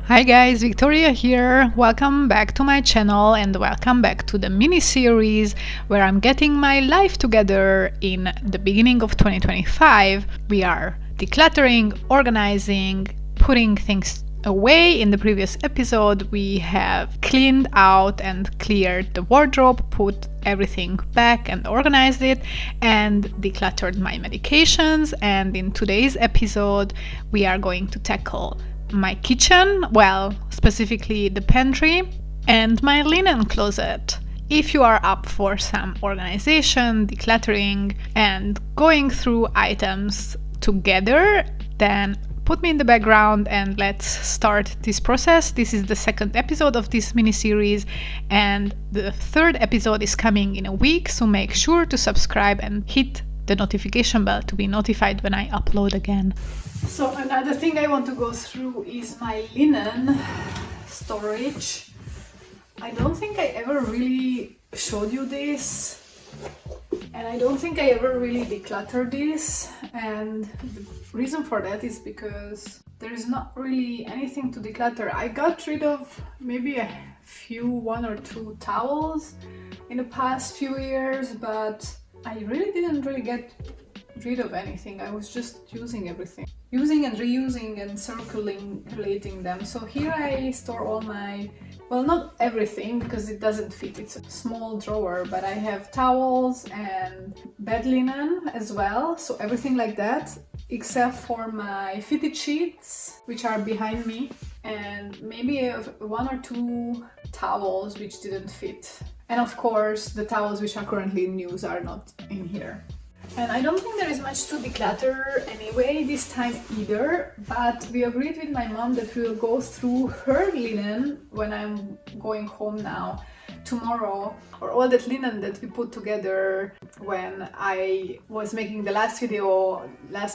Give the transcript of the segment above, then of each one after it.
Hi guys, Victoria here. Welcome back to my channel and welcome back to the mini-series where I'm getting my life together in the beginning of 2025. We are decluttering, organizing, putting things away. In the previous episode, we have cleaned out and cleared the wardrobe, put everything back and organized it, and decluttered my medications. And in today's episode, we are going to tackle my kitchen, well, specifically the pantry, and my linen closet. If you are up for some organization, decluttering, and going through items together, then put me in the background and let's start this process. This is the second episode of this mini-series, and the third episode is coming in a week, so make sure to subscribe and hit the notification bell to be notified when I upload again. So another thing I want to go through is my linen storage. I don't think I ever really showed you this, and I don't think I ever really decluttered this, and the reason for that is because there is not really anything to declutter. I got rid of maybe one or two towels in the past few years, but I really didn't get rid of anything. I was just using everything, using and reusing and circulating them. So here I store all my, well, not everything because it doesn't fit, it's a small drawer, but I have towels and bed linen as well, so everything like that, except for my fitted sheets, which are behind me, and maybe one or two towels which didn't fit. And of course, the towels which are currently in use are not in here. And I don't think there is much to declutter anyway this time either, but we agreed with my mom that we will go through her linen when I'm going home now, tomorrow, or all that linen that we put together when I was making the last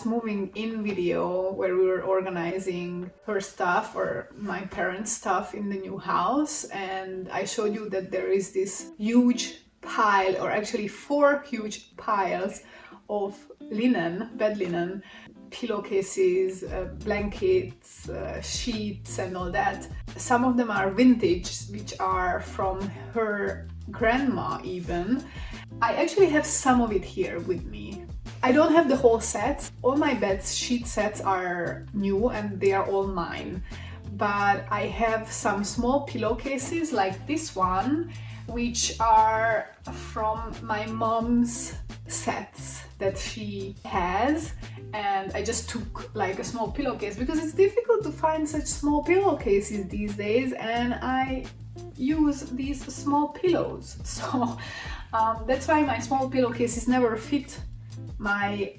moving in video where we were organizing her stuff or my parents' stuff in the new house. And I showed you that there is this huge pile, or actually 4 huge piles of linen, bed linen, pillowcases, blankets, sheets and all that. Some of them are vintage, which are from her grandma even. I actually have some of it here with me. I don't have the whole sets. All my bed sheet sets are new and they are all mine. But I have some small pillowcases like this one, which are from my mom's sets that she has, and I just took like a small pillowcase because it's difficult to find such small pillowcases these days, and I use these small pillows, so that's why my small pillowcases never fit my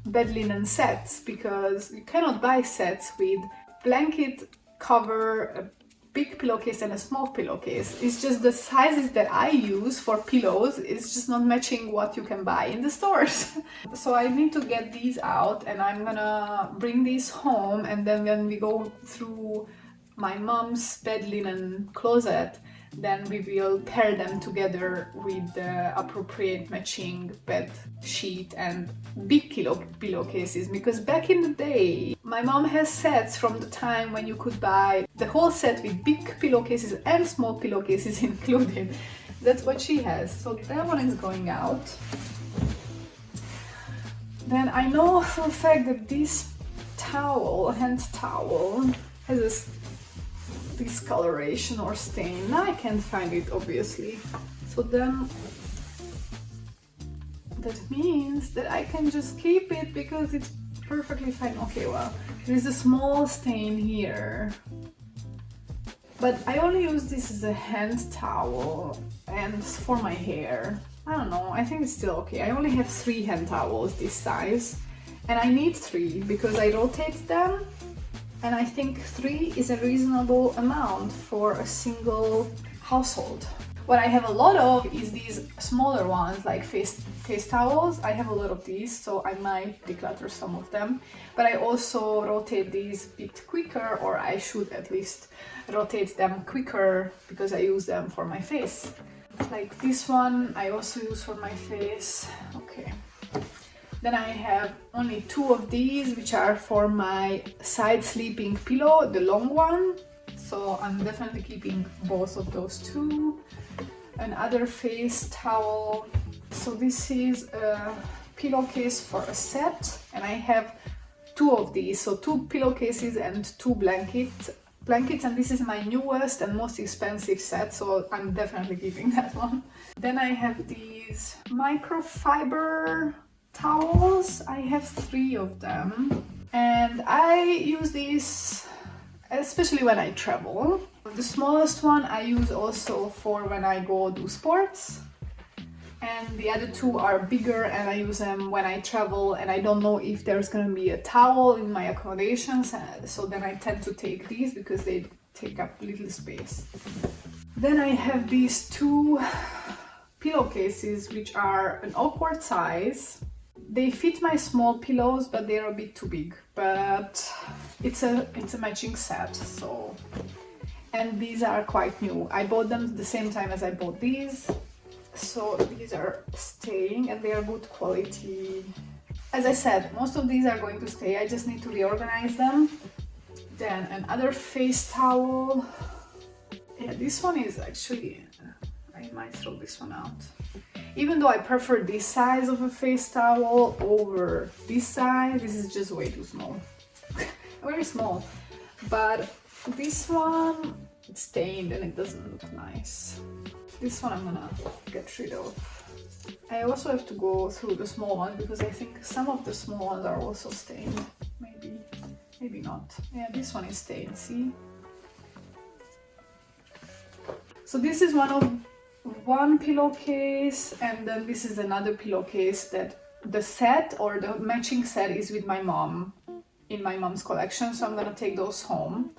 bed linen sets, because you cannot buy sets with blanket cover, a big pillowcase and a small pillowcase. It's just the sizes that I use for pillows is just not matching what you can buy in the stores. So I need to get these out, and I'm gonna bring these home, and then when we go through my mom's bed linen closet, then we will pair them together with the appropriate matching bed sheet and big pillowcases, because back in the day my mom has sets from the time when you could buy the whole set with big pillowcases and small pillowcases included. That's what she has, so that one is going out. Then I know for a fact that this hand towel has a discoloration or stain. Now I can't find it obviously, so then that means that I can just keep it because it's perfectly fine. Okay, well, there's a small stain here, but I only use this as a hand towel and for my hair. I don't know, I think it's still okay. I only have 3 hand towels this size, and I need 3 because I rotate them. And I think 3 is a reasonable amount for a single household. What I have a lot of is these smaller ones, like face towels. I have a lot of these, so I might declutter some of them. But I also rotate these a bit quicker, or I should at least rotate them quicker because I use them for my face. Like this one, I also use for my face. Okay. Then I have only 2 of these, which are for my side sleeping pillow, the long one. so I'm definitely keeping both of those two. Another face towel. So this is a pillowcase for a set, and I have two of these, so two pillowcases and two blankets, and this is my newest and most expensive set, so I'm definitely keeping that one. Then I have these microfiber towels. I have 3 of them, and I use these especially when I travel. The smallest one I use also for when I go do sports, and the other 2 are bigger, and I use them when I travel and I don't know if there's gonna be a towel in my accommodations, so then I tend to take these because they take up little space. Then I have these 2 pillowcases which are an awkward size. They fit my small pillows, but they're a bit too big, but it's a matching set. So, and these are quite new. I bought them the same time as I bought these, so these are staying and they are good quality. As I said, most of these are going to stay. I just need to reorganize them. Then another face towel. Yeah, this one is actually, I might throw this one out. Even though I prefer this size of a face towel over this size, this is just way too small. Very small. But this one, it's stained and it doesn't look nice. This one I'm gonna get rid of. I also have to go through the small ones because I think some of the small ones are also stained. Maybe not. Yeah, this one is stained, see? So this is one pillowcase, and then this is another pillowcase that the set or the matching set is with my mom in my mom's collection, so I'm gonna take those home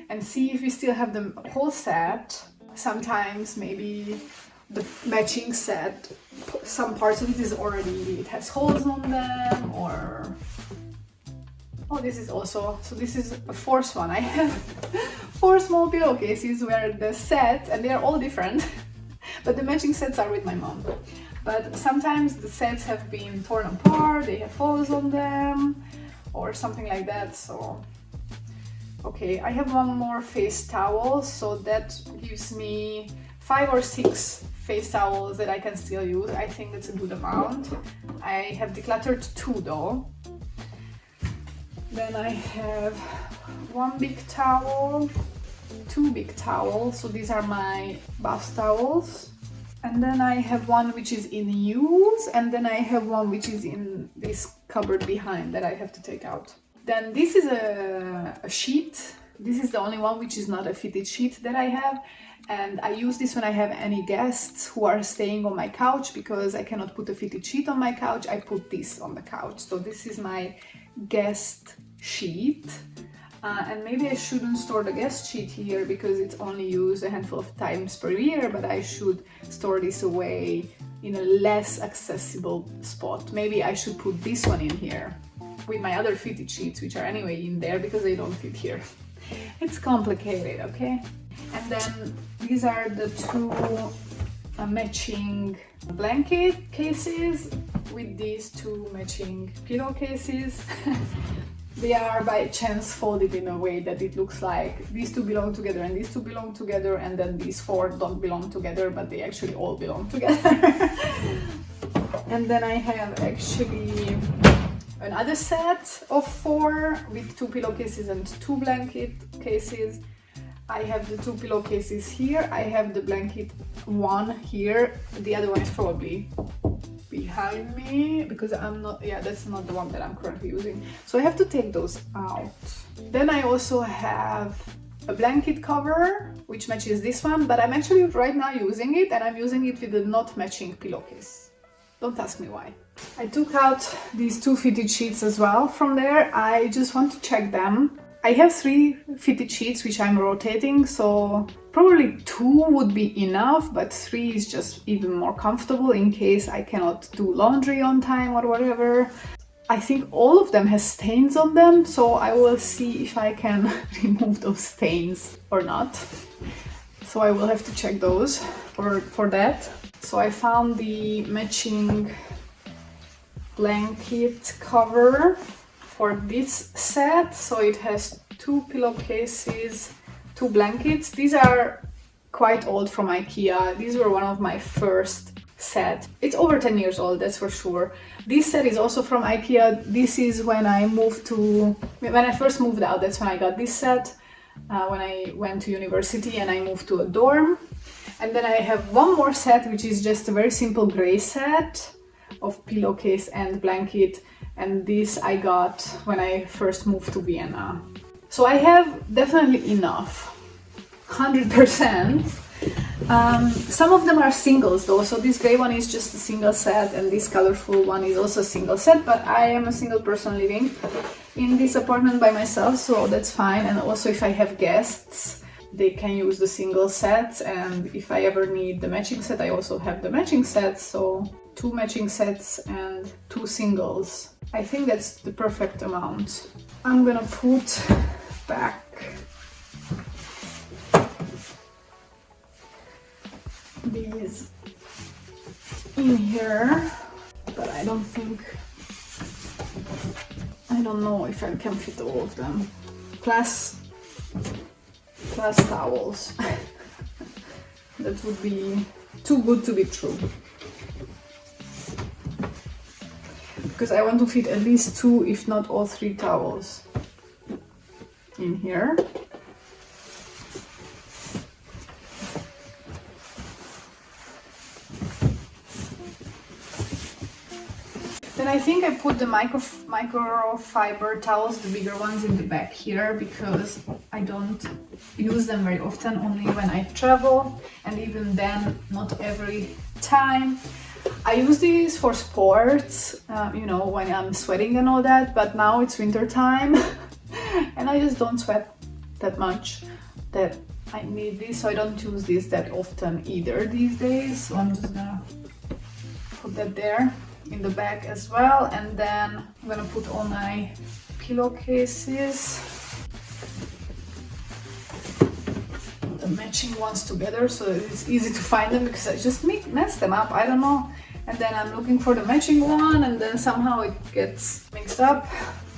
and see if we still have the whole set. Sometimes maybe the matching set, some parts of it is already, it has holes on them, or oh, this is also, so this is a 4th one. I have 4 small pillowcases where the set, and they are all different, but the matching sets are with my mom. But sometimes the sets have been torn apart, they have holes on them, or something like that, so. Okay, I have one more face towel, so that gives me 5 or 6 face towels that I can still use. I think that's a good amount. I have decluttered 2 though. Then I have 1 big towel, 2 big towels, so these are my bath towels. And then I have one which is in use, and then I have one which is in this cupboard behind that I have to take out. Then this is a sheet. This is the only one which is not a fitted sheet that I have, and I use this when I have any guests who are staying on my couch, because I cannot put a fitted sheet on my couch. I put this on the couch. So this is my guest sheet. And maybe I shouldn't store the guest sheet here because it's only used a handful of times per year, but I should store this away in a less accessible spot. Maybe I should put this one in here with my other fitted sheets, which are anyway in there because they don't fit here. It's complicated, okay? And then these are the 2 matching blanket cases with these 2 matching pillowcases. They are by chance folded in a way that it looks like these 2 belong together and these 2 belong together, and then these 4 don't belong together, but they actually all belong together. And then I have actually another set of 4 with 2 pillowcases and 2 blanket cases. I have the 2 pillowcases here. I have the blanket one here. The other one is probably behind me because I'm not, yeah, that's not the one that I'm currently using. So I have to take those out. Then I also have a blanket cover which matches this one, but I'm actually right now using it, and I'm using it with a not matching pillowcase. Don't ask me why. I took out these 2 fitted sheets as well from there. I just want to check them. I have 3 fitted sheets which I'm rotating, so probably 2 would be enough, but 3 is just even more comfortable in case I cannot do laundry on time or whatever. I think all of them has stains on them, so I will see if I can remove those stains or not. So I will have to check those for that. So I found the matching blanket cover for this set. So it has 2 pillowcases 2 blankets. These are quite old from IKEA. These were one of my first set. It's over 10 years old, that's for sure. This set is also from IKEA. This is when I first moved out, that's when I got this set. When I went to university and I moved to a dorm. And then I have one more set, which is just a very simple gray set of pillowcase and blanket. And this I got when I first moved to Vienna. So I have definitely enough, 100%. Some of them are singles though, so this gray one is just a single set and this colorful one is also a single set, but I am a single person living in this apartment by myself, so that's fine. And also if I have guests, they can use the single sets, and if I ever need the matching set, I also have the matching sets, so 2 matching sets and 2 singles. I think that's the perfect amount. I'm gonna put back these in here, but I don't know if I can fit all of them. Plus towels. That would be too good to be true. Because I want to fit at least 2, if not all 3 towels in here. Then I think I put the microfiber towels, the bigger ones, in the back here because I don't use them very often, only when I travel, and even then not every time. I use these for sports, when I'm sweating and all that, but now it's winter time and I just don't sweat that much that I need this, so I don't use this that often either these days. So I'm just gonna put that there in the back as well, and then I'm gonna put all my pillowcases, the matching ones together so that it's easy to find them, because I just mess them up, I don't know, and then I'm looking for the matching one and then somehow it gets mixed up.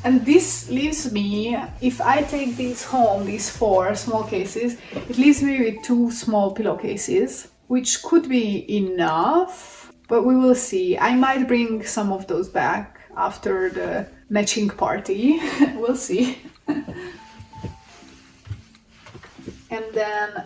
And this leaves me, if I take these home, these 4 small cases, it leaves me with 2 small pillowcases, which could be enough, but we will see. I might bring some of those back after the matching party. We'll see. And then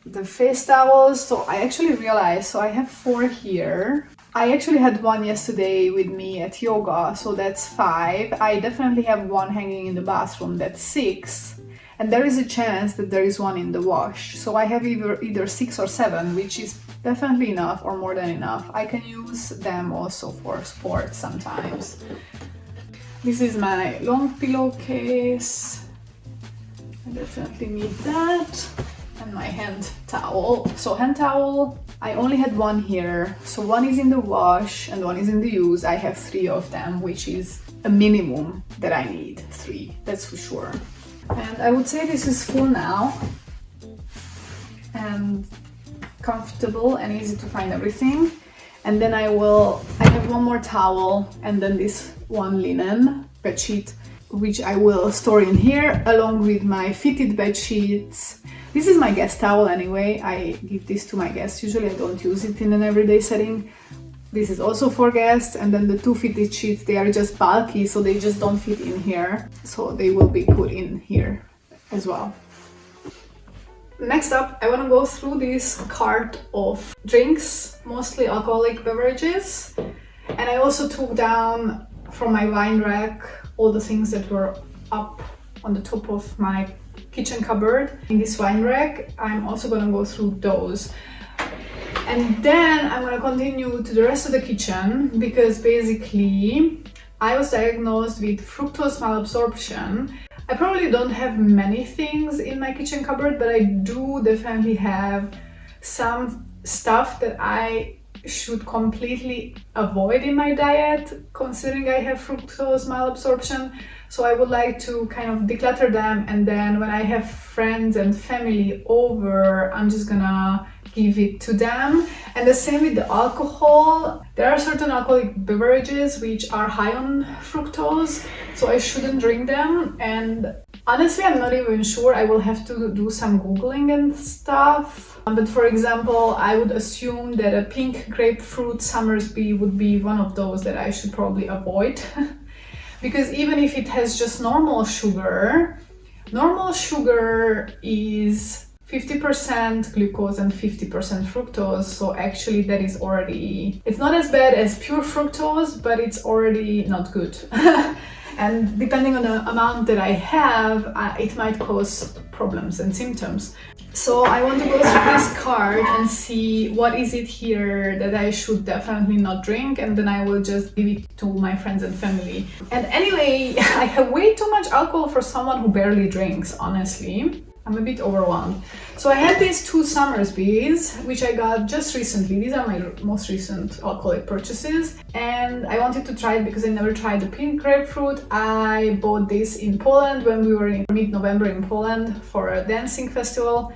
the face towels. So I actually realized, so I have 4 here. I actually had 1 yesterday with me at yoga, so that's 5. I definitely have 1 hanging in the bathroom, that's 6. And there is a chance that there is 1 in the wash. So I have either 6 or 7, which is definitely enough or more than enough. I can use them also for sports sometimes. This is my long pillowcase. I definitely need that. And my hand towel. So hand towel, I only had 1 here. So 1 is in the wash and 1 is in the use. I have 3 of them, which is a minimum that I need. 3, that's for sure. And I would say this is full now. And comfortable and easy to find everything. And then I have 1 more towel and then this 1 linen bedsheet, which I will store in here along with my fitted bed sheets. This is my guest towel anyway. I give this to my guests. Usually I don't use it in an everyday setting. This is also for guests. And then the 2 fitted sheets, they are just bulky, so they just don't fit in here. So they will be put in here as well. Next up, I want to go through this cart of drinks, mostly alcoholic beverages. And I also took down from my wine rack all the things that were up on the top of my kitchen cupboard in this wine rack. I'm also going to go through those. And then I'm going to continue to the rest of the kitchen, because basically I was diagnosed with fructose malabsorption. I probably don't have many things in my kitchen cupboard, but I do definitely have some stuff that I should completely avoid in my diet, considering I have fructose malabsorption. So I would like to kind of declutter them, and then when I have friends and family over, I'm just gonna give it to them. And the same with the alcohol. There are certain alcoholic beverages which are high on fructose, so I shouldn't drink them. And Honestly, I'm not even sure. I will have to do some Googling and stuff. But for example, I would assume that a pink grapefruit Summersby would be one of those that I should probably avoid. Because even if it has just normal sugar is 50% glucose and 50% fructose, so actually that is already, it's not as bad as pure fructose, but it's already not good. And depending on the amount that I have, it might cause problems and symptoms. So I want to go through this card and see what is it here that I should definitely not drink, and then I will just give it to my friends and family. And anyway, I have way too much alcohol for someone who barely drinks, honestly. I'm a bit overwhelmed. So I had these two Summersbys, which I got just recently. These are my most recent alcoholic purchases. And I wanted to try it because I never tried the pink grapefruit. I bought this in Poland when we were in mid-November in Poland for a dancing festival.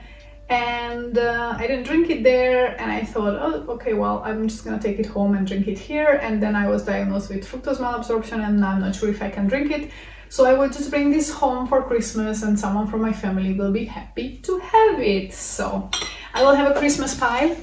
And I didn't drink it there, and I thought, oh, okay, well, I'm just gonna take it home and drink it here. And then I was diagnosed with fructose malabsorption, and I'm not sure if I can drink it. So I will just bring this home for Christmas, and someone from my family will be happy to have it. So I will have a Christmas pie,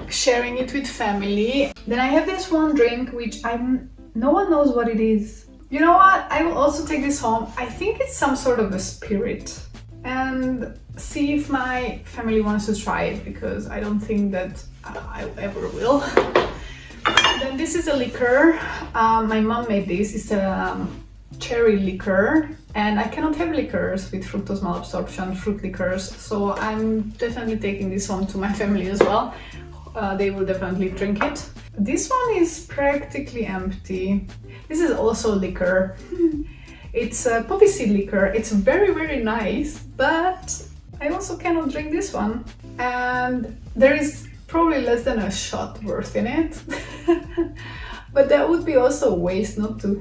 sharing it with family. Then I have this one drink, which no one knows what it is. You know what? I will also take this home. I think it's some sort of a spirit, and see if my family wants to try it, because I don't think that I ever will. Then this is a liquor. My mom made this. It's a cherry liquor, and I cannot have liquors with fructose malabsorption, fruit liquors, so I'm definitely taking this home to my family as well. They will definitely drink it. This one is practically empty. This is also liquor. It's a poppy seed liquor. It's very, very nice, but I also cannot drink this one. And there is probably less than a shot worth in it. But that would be also a waste not to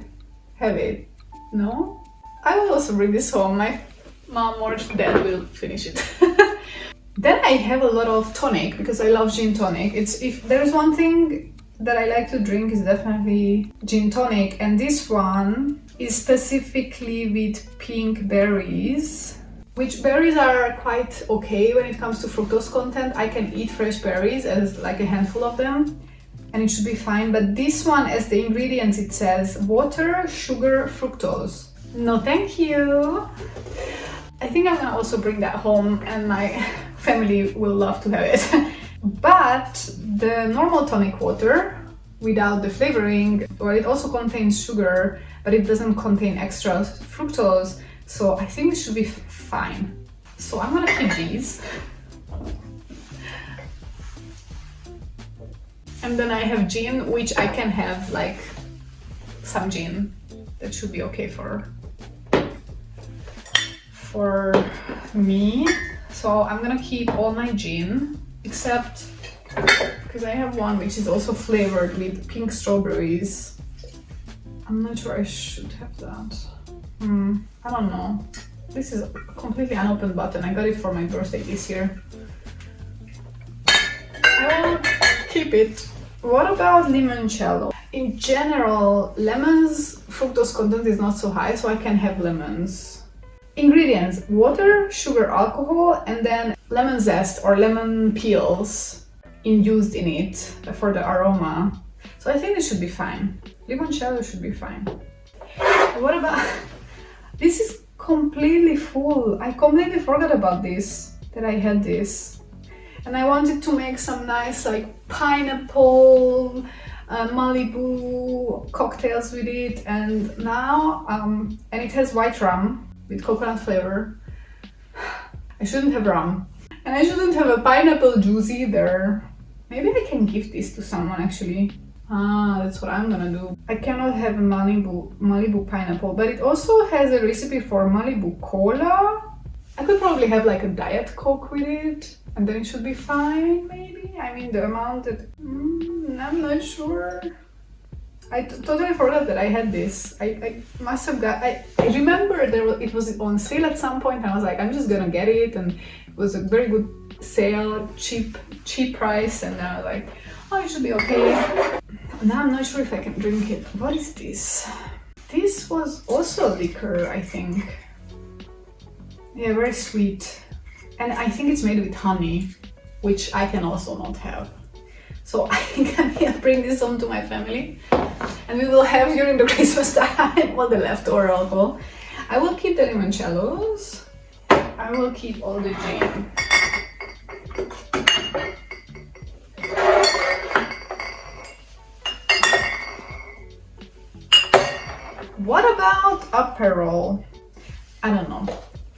have it. No? I will also bring this home. My mom or dad will finish it. Then I have a lot of tonic, because I love gin tonic. If there's one thing that I like to drink, is definitely gin tonic, and this one is specifically with pink berries, which berries are quite okay when it comes to fructose content. I can eat fresh berries, as like a handful of them, and it should be fine. But this one, as the ingredients, it says water, sugar, fructose. No thank you. I think I'm gonna also bring that home, and my family will love to have it. But the normal tonic water, without the flavoring, well, it also contains sugar, but it doesn't contain extra fructose, so I think it should be fine. So I'm gonna keep these. And then I have gin, which I can have like some gin. That should be okay for me. So I'm gonna keep all my gin, except because I have one which is also flavored with pink strawberries. I'm not sure I should have that. I don't know. This is a completely unopened bottle. I got it for my birthday this year. I will keep it. What about limoncello? In general, lemons fructose content is not so high, so I can have lemons. Ingredients: water, sugar, alcohol, and then lemon zest or lemon peels infused in it for the aroma. So I think this should be fine. Limoncello should be fine. What about... This is completely full. I completely forgot about this, that I had this. And I wanted to make some nice like pineapple, Malibu cocktails with it, and now, and it has white rum with coconut flavor. I shouldn't have rum. And I shouldn't have a pineapple juice either. Maybe I can give this to someone actually. That's what I'm gonna do. I cannot have Malibu pineapple, but it also has a recipe for Malibu cola. I could probably have like a Diet Coke with it, and then it should be fine, maybe? I mean, the amount that... I'm not sure. I totally forgot that I had this. I must have got... I remember it was on sale at some point, and I was like, I'm just gonna get it, and it was a very good sale, cheap price, and I was like, oh, it should be okay. Now I'm not sure if I can drink it. What is this? This was also liquor, I think. Yeah, very sweet. And I think it's made with honey, which I can also not have. So I think I'm gonna bring this home to my family and we will have during the Christmas time all the leftover alcohol. I will keep the limoncellos. I will keep all the gin. What about Aperol? I don't know.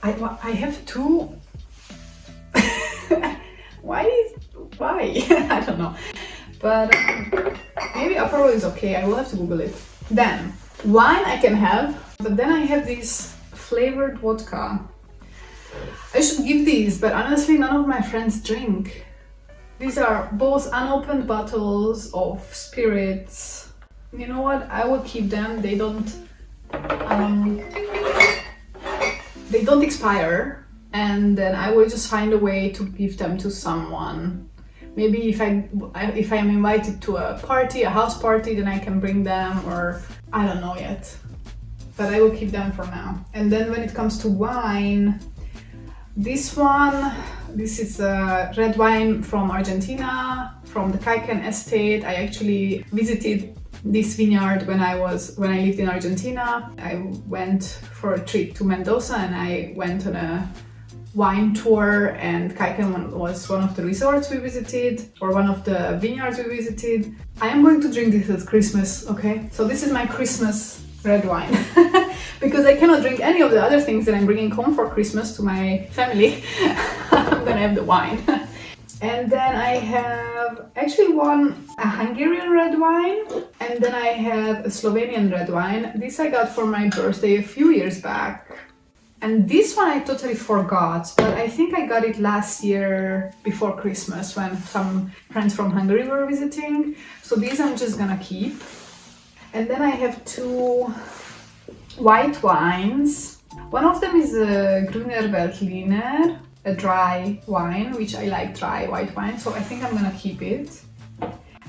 I have two. Why? I don't know. But maybe Aperol is okay. I will have to Google it. Then wine I can have, but then I have this flavored vodka. I should give these, but honestly, none of my friends drink. These are both unopened bottles of spirits. You know what? I will keep them. They don't expire, and then I will just find a way to give them to someone. Maybe if I am invited to a party, a house party, then I can bring them, or I don't know yet. But I will keep them for now. And then when it comes to wine, this is a red wine from Argentina, from the Caican estate. I actually visited this vineyard when I lived in Argentina. I went for a trip to Mendoza and I went on a wine tour, and Caican was one of the resorts we visited, or one of the vineyards we visited. I am going to drink this at Christmas, okay? So this is my Christmas red wine. Because I cannot drink any of the other things that I'm bringing home for Christmas to my family. I'm gonna have the wine. And then I have actually a Hungarian red wine, and then I have a Slovenian red wine. This I got for my birthday a few years back. And this one I totally forgot, but I think I got it last year before Christmas when some friends from Hungary were visiting. So these I'm just gonna keep. And then I have two white wines. One of them is a Grüner Veltliner, a dry wine, which I like dry white wine, so I think I'm gonna keep it.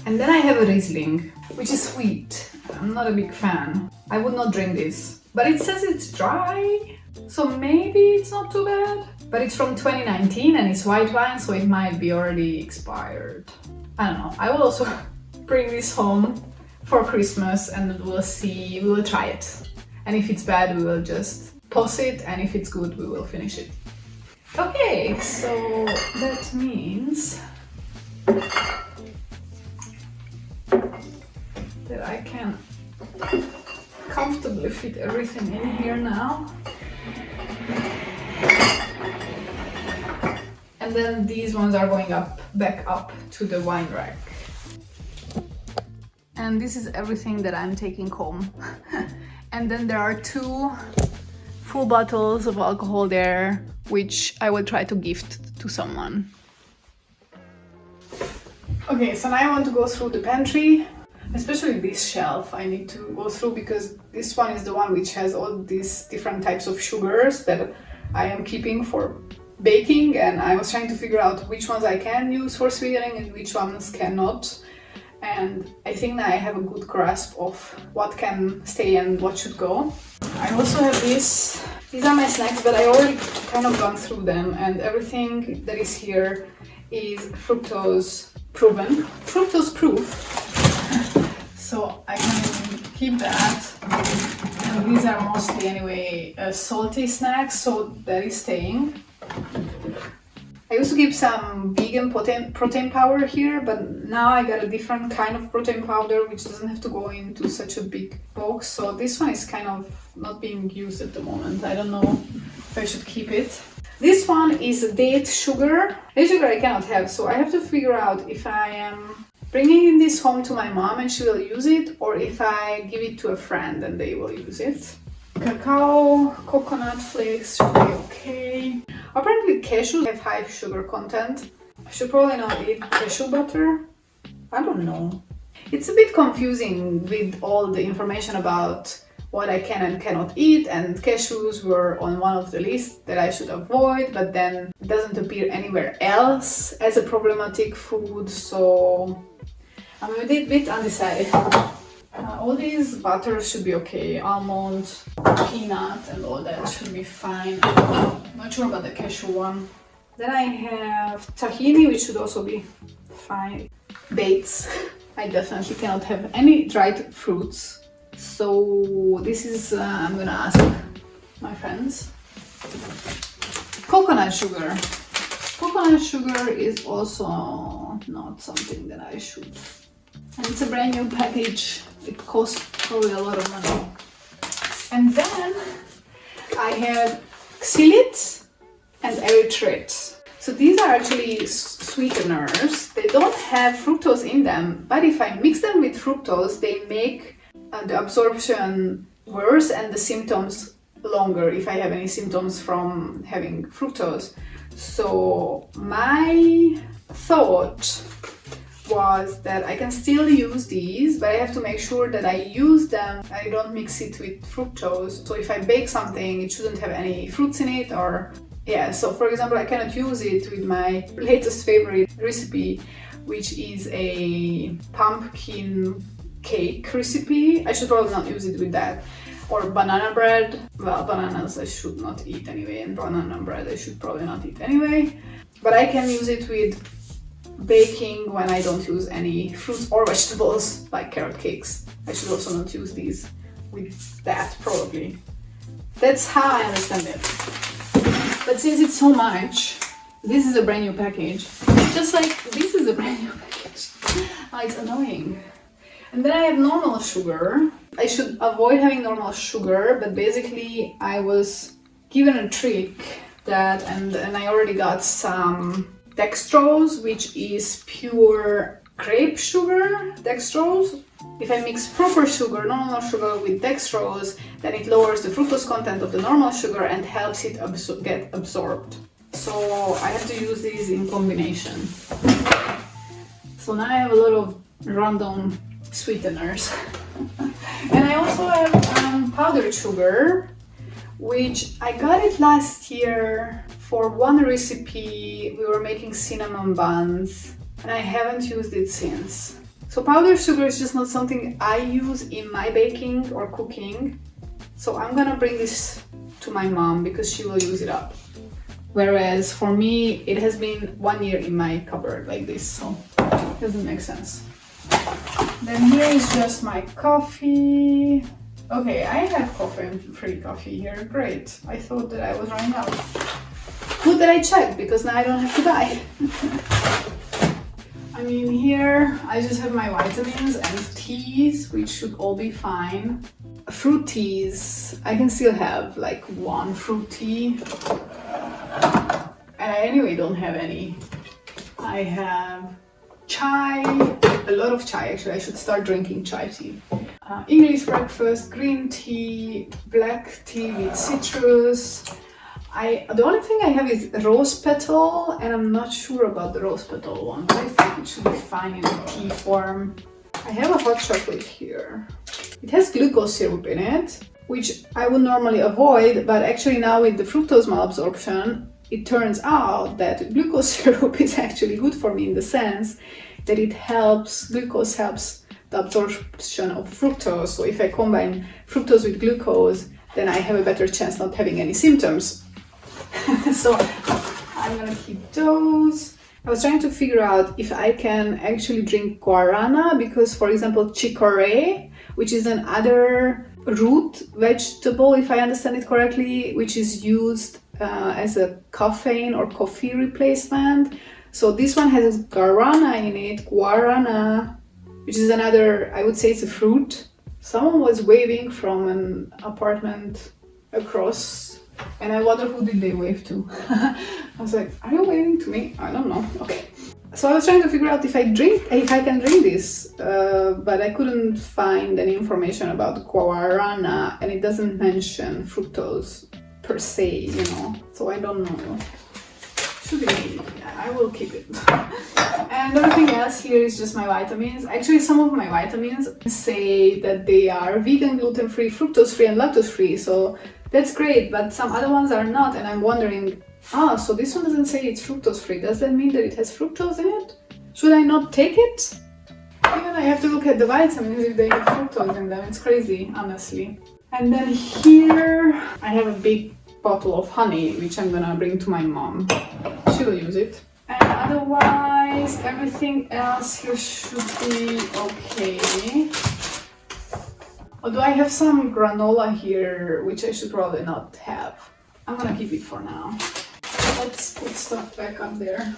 And then I have a Riesling, which is sweet. I'm not a big fan. I would not drink this, but it says it's dry, so maybe it's not too bad. But it's from 2019 and it's white wine, so it might be already expired. I don't know. I will also bring this home for Christmas and we'll see, we will try it. And if it's bad, we will just pause it, and if it's good, we will finish it. Okay, so that means that I can comfortably fit everything in here now. And then these ones are going back up to the wine rack. And this is everything that I'm taking home. And then there are two full bottles of alcohol there, which I will try to gift to someone. Okay, so now I want to go through the pantry, especially this shelf I need to go through, because this one is the one which has all these different types of sugars that I am keeping for baking, and I was trying to figure out which ones I can use for sweetening and which ones cannot. And I think that I have a good grasp of what can stay and what should go. I also have this. These are my snacks, but I already kind of gone through them, and everything that is here is fructose proof. So I can keep that. And these are mostly anyway salty snacks, so that is staying. I used to keep some vegan protein powder here, but now I got a different kind of protein powder which doesn't have to go into such a big box. So this one is kind of not being used at the moment. I don't know if I should keep it. This one is date sugar. Date sugar I cannot have, so I have to figure out if I am bringing this home to my mom and she will use it, or if I give it to a friend and they will use it. Cacao, coconut flakes should be okay. Apparently cashews have high sugar content. I should probably not eat cashew butter. I don't know. It's a bit confusing with all the information about what I can and cannot eat, and cashews were on one of the lists that I should avoid, but then it doesn't appear anywhere else as a problematic food, so I'm a bit undecided. All these butters should be okay. Almond, peanut, and all that should be fine. Not sure about the cashew one. Then I have tahini, which should also be fine. Dates. I definitely cannot have any dried fruits. So this is, I'm gonna ask my friends. Coconut sugar. Coconut sugar is also not something that I should. And it's a brand new package. It costs probably a lot of money. And then I have xylitol and erythrit. So these are actually sweeteners. They don't have fructose in them, but if I mix them with fructose, they make the absorption worse and the symptoms longer if I have any symptoms from having fructose. So my thought was that I can still use these, but I have to make sure that I use them, I don't mix it with fructose. So if I bake something, it shouldn't have any fruits in it, or yeah, so for example, I cannot use it with my latest favorite recipe, which is a pumpkin cake recipe. I should probably not use it with that. Or banana bread. Well, bananas I should not eat anyway, and banana bread I should probably not eat anyway. But I can use it with baking when I don't use any fruits or vegetables, like carrot cakes. I should also not use these with that, probably. That's how I understand it. But since it's so much, this is a brand new package. Just like this is a brand new package. Oh, it's annoying. And then I have normal sugar. I should avoid having normal sugar, but basically I was given a trick that, and I already got some dextrose, which is pure grape sugar dextrose. If I mix proper sugar, normal sugar with dextrose, then it lowers the fructose content of the normal sugar and helps it get absorbed. So I have to use these in combination. So now I have a lot of random sweeteners. And I also have powdered sugar, which I got it last year for one recipe. We were making cinnamon buns, and I haven't used it since. So powdered sugar is just not something I use in my baking or cooking. So I'm gonna bring this to my mom because she will use it up. Whereas for me, it has been 1 year in my cupboard like this, so it doesn't make sense. Then here is just my coffee. Okay, I have coffee and free coffee here. Great. I thought that I was running out. Good that I checked, because now I don't have to buy. I mean, here I just have my vitamins and teas, which should all be fine. Fruit teas, I can still have like one fruit tea. And I anyway don't have any. I have chai, a lot of chai actually. I should start drinking chai tea. English breakfast, green tea, black tea with citrus. The only thing I have is rose petal, and I'm not sure about the rose petal one, but I think it should be fine in a tea form. I have a hot chocolate here. It has glucose syrup in it, which I would normally avoid, but actually now with the fructose malabsorption, it turns out that glucose syrup is actually good for me in the sense that glucose helps the absorption of fructose. So if I combine fructose with glucose, then I have a better chance not having any symptoms. So I'm gonna keep those. I was trying to figure out if I can actually drink guarana, because for example, chicorée, which is another root vegetable, if I understand it correctly, which is used as a caffeine or coffee replacement. So this one has guarana in it, guarana, which is another, I would say it's a fruit. Someone was waving from an apartment across, and I wonder who did they wave to. I was like, are you waving to me? I don't know. Okay. So I was trying to figure out if I can drink this, but I couldn't find any information about guarana, and it doesn't mention fructose per se, you know. So I don't know. Should be, yeah, I will keep it. And everything else here is just my vitamins. Actually, some of my vitamins say that they are vegan, gluten-free, fructose-free, and lactose-free. So that's great, but some other ones are not, and I'm wondering, so this one doesn't say it's fructose-free. Does that mean that it has fructose in it? Should I not take it? Even I have to look at the vitamins if they have fructose in them. It's crazy, honestly. And then here I have a big bottle of honey, which I'm gonna bring to my mom. She will use it. And otherwise, everything else here should be okay. Although I have some granola here, which I should probably not have. I'm gonna keep it for now. Let's put stuff back up there.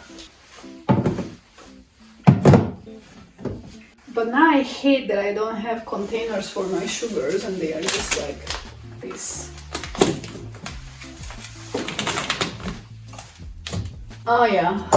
But now I hate that I don't have containers for my sugars and they are just like this. Oh yeah,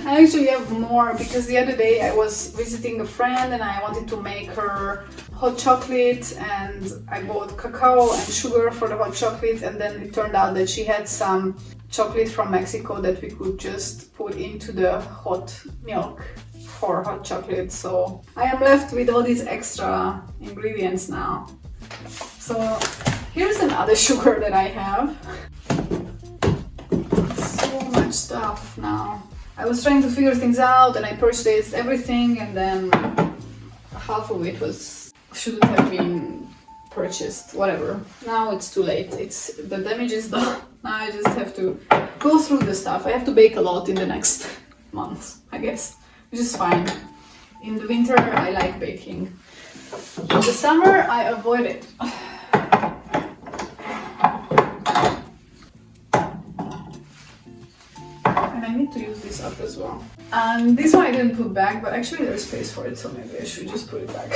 I actually have more because the other day I was visiting a friend and I wanted to make her hot chocolate and I bought cacao and sugar for the hot chocolate, and then it turned out that she had some chocolate from Mexico that we could just put into the hot milk for hot chocolate. So I am left with all these extra ingredients now. So here's another sugar that I have. So much stuff now. I was trying to figure things out and I purchased everything, and then half of it shouldn't have been purchased. Whatever. Now it's too late. The damage is done. Now I just have to go through the stuff. I have to bake a lot in the next month, I guess, which is fine. In the winter, I like baking. In the summer, I avoid it. And I need to use this up as well. And this one I didn't put back, but actually there's space for it, so maybe I should just put it back.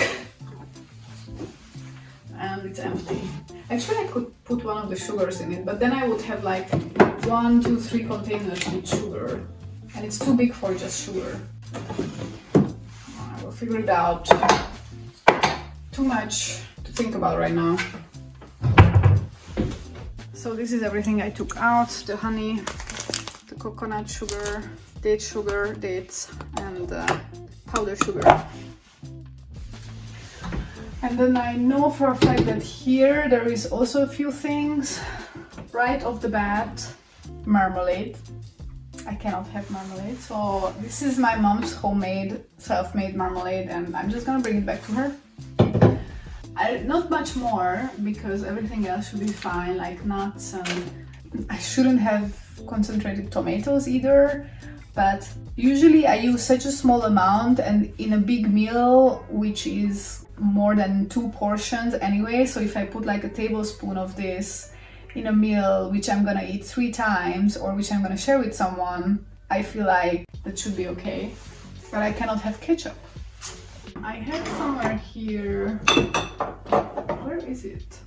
And it's empty. Actually, I could put one of the sugars in it, but then I would have like 1, 2, 3 containers with sugar. And it's too big for just sugar. I will figure it out. Too much to think about right now. So this is everything I took out. The honey, the coconut sugar, dates, and powdered sugar. And then I know for a fact that here there is also a few things. Right off the bat, marmalade. I cannot have marmalade, so this is my mom's homemade, self-made marmalade, and I'm just gonna bring it back to her. Not much more, because everything else should be fine, like nuts, and I shouldn't have concentrated tomatoes either, but usually I use such a small amount, and in a big meal, which is more than 2 portions anyway, so if I put like a tablespoon of this in a meal which I'm gonna eat 3 times or which I'm gonna share with someone, I feel like that should be okay. But I cannot have ketchup. I had somewhere here, where is it?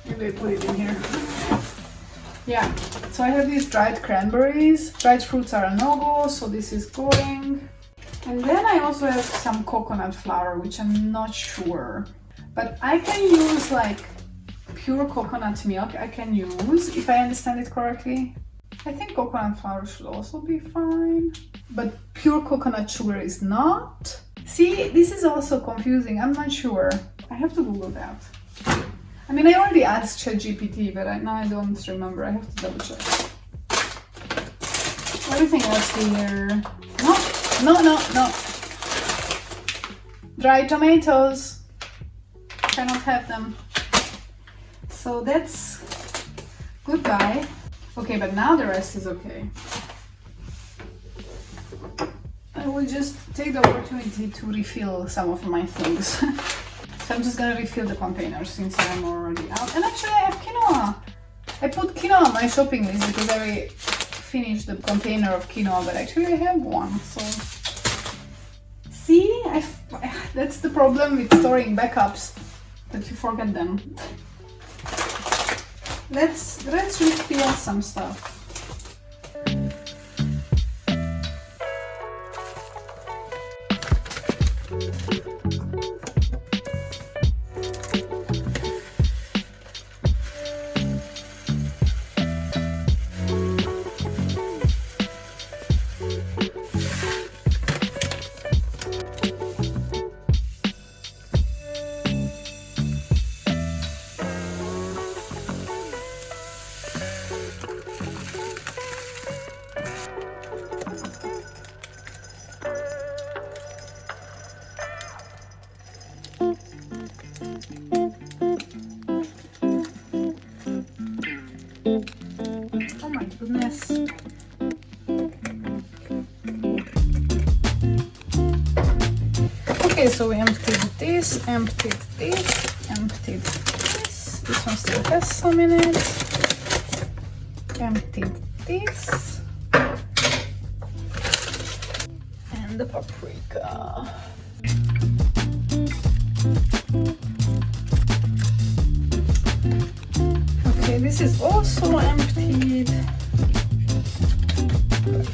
Maybe I put it in here. Yeah, so I have these dried cranberries. Dried fruits are a no-go, so this is going. And then I also have some coconut flour, which I'm not sure. But I can use like pure coconut milk, I can use, if I understand it correctly. I think coconut flour should also be fine. But pure coconut sugar is not. See, this is also confusing, I'm not sure. I have to Google that. I mean, I already asked ChatGPT, but now I don't remember. I have to double check. Everything else here. No. Dried tomatoes. Cannot have them. So that's goodbye. Okay, but now the rest is okay. I will just take the opportunity to refill some of my things. So I'm just gonna refill the containers since I'm already out. And actually I have quinoa. I put quinoa on my shopping list because I finished the container of quinoa, but actually I have one. So see, that's the problem with storing backups, that you forget them. Let's refill some stuff. Okay, so we emptied this, emptied this, emptied this. This one still has some in it. Emptied this. And the paprika. Okay, this is also emptied. Good.